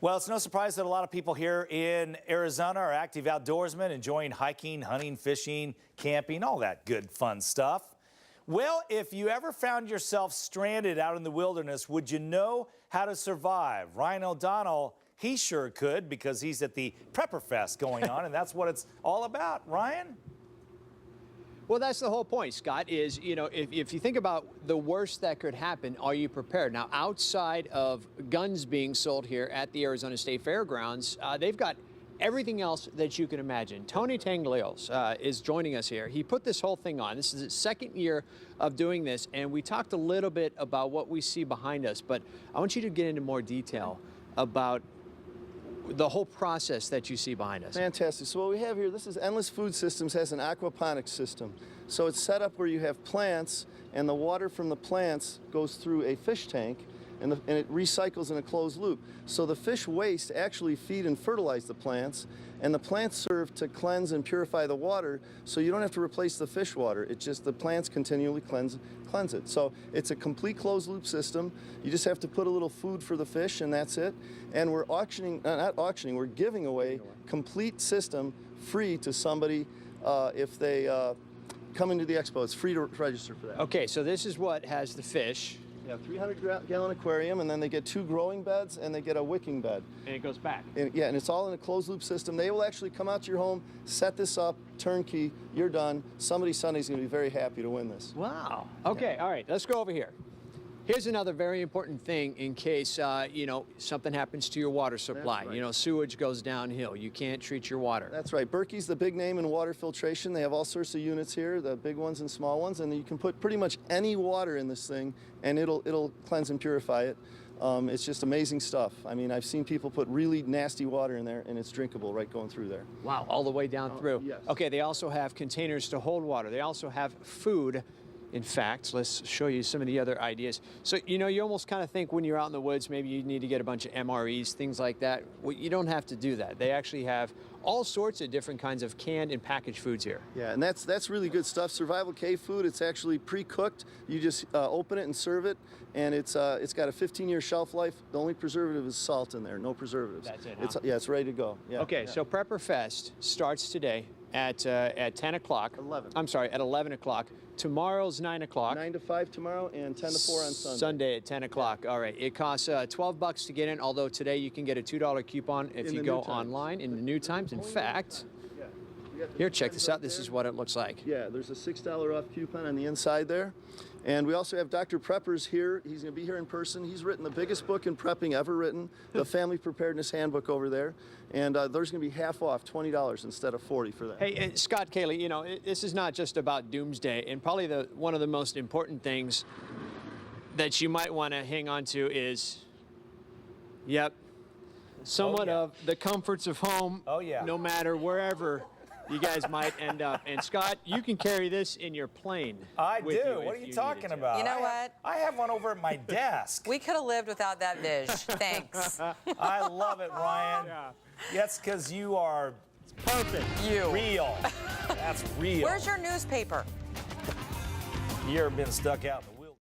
Well, it's no surprise that a lot of people here in Arizona are active outdoorsmen, enjoying hiking, hunting, fishing, camping, all that good fun stuff. Well, if you ever found yourself stranded out in the wilderness, would you know how to survive? Ryan O'Donnell, he sure could, because he's at the PrepperFest going on, and that's what it's all about. Ryan? Well, that's the whole point, Scott, is, if you think about the worst that could happen, are you prepared? Now, outside of guns being sold here at the Arizona State Fairgrounds, they've got everything else that you can imagine. Tony Tanglios is joining us here. He put this whole thing on. This is his second year of doing this, and we talked a little bit about what we see behind us, but I want you to get into more detail about the whole process that you see behind us. Fantastic. So what we have here, this is Endless Food Systems, has an aquaponics system. So it's set up where you have plants, and the water from the plants goes through a fish tank, and it recycles in a closed loop. So the fish waste actually feed and fertilize the plants, and the plants serve to cleanse and purify the water, so you don't have to replace the fish water. It's just the plants continually cleanse it. So it's a complete closed loop system. You just have to put a little food for the fish, and that's it. And we're we're giving away complete system free to somebody if they come into the expo. It's free to register for that. Okay, so this is what has the fish. Yeah, 300-gallon aquarium, and then they get 2 growing beds, and they get a wicking bed. And it goes back. And it's all in a closed-loop system. They will actually come out to your home, set this up, turnkey, you're done. Somebody Sunday's going to be very happy to win this. Wow. Okay, all right, let's go over here. Here's another very important thing in case, something happens to your water supply. Right. Sewage goes downhill. You can't treat your water. That's right. Berkey's the big name in water filtration. They have all sorts of units here, the big ones and small ones, and you can put pretty much any water in this thing, and it'll cleanse and purify it. It's just amazing stuff. I mean, I've seen people put really nasty water in there, and it's drinkable right going through there. Wow, all the way down through. Yes. Okay, they also have containers to hold water. They also have food. In fact, let's show you some of the other ideas. So, you almost kind of think when you're out in the woods, maybe you need to get a bunch of MREs, things like that. Well, you don't have to do that. They actually have all sorts of different kinds of canned and packaged foods here. Yeah, and that's really good stuff. Survival cave food, it's actually pre-cooked. You just open it and serve it, and it's got a 15-year shelf life. The only preservative is salt in there, no preservatives. That's it, huh? It's ready to go. Yeah, okay, yeah. So PrepperFest starts today at 10 o'clock. 11. I'm sorry, at 11 o'clock. Tomorrow's 9 o'clock. 9 to 5 tomorrow and 10 to 4 on Sunday. Sunday at 10 o'clock. All right. It costs $12 to get in, although today you can get a $2 coupon if you go online in the new times. In fact, here, check this out. This is what it looks like. Yeah, there's a $6 off coupon on the inside there. And we also have Dr. Preppers here. He's going to be here in person. He's written the biggest book in prepping ever written, the Family Preparedness Handbook over there. And there's going to be half off, $20 instead of $40 for that. Hey, Scott Cayley, this is not just about doomsday. And probably one of the most important things that you might want to hang on to is, somewhat of the comforts of home, no matter wherever you guys might end up. And Scott, you can carry this in your plane. I do. What are you talking about? You know what? I have one over at my desk. We could have lived without that Vish. Thanks. I love it, Ryan. Yeah. That's because you are perfect. Real. That's real. Where's your newspaper? You ever been stuck out in the